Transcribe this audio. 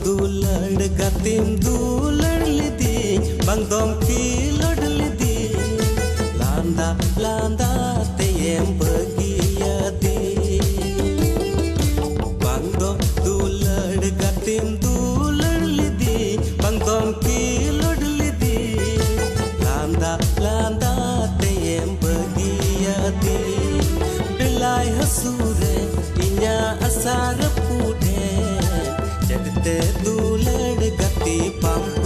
दुलड़ गतिम दुलड़ लिदी bang dom kilod lidi landa landa teyem begiyadi bang dom dular gatim dular lidi bang dom kilod lidi landa landa teyem begiyadi bilai hasure inya asar pude jadte dular gati pam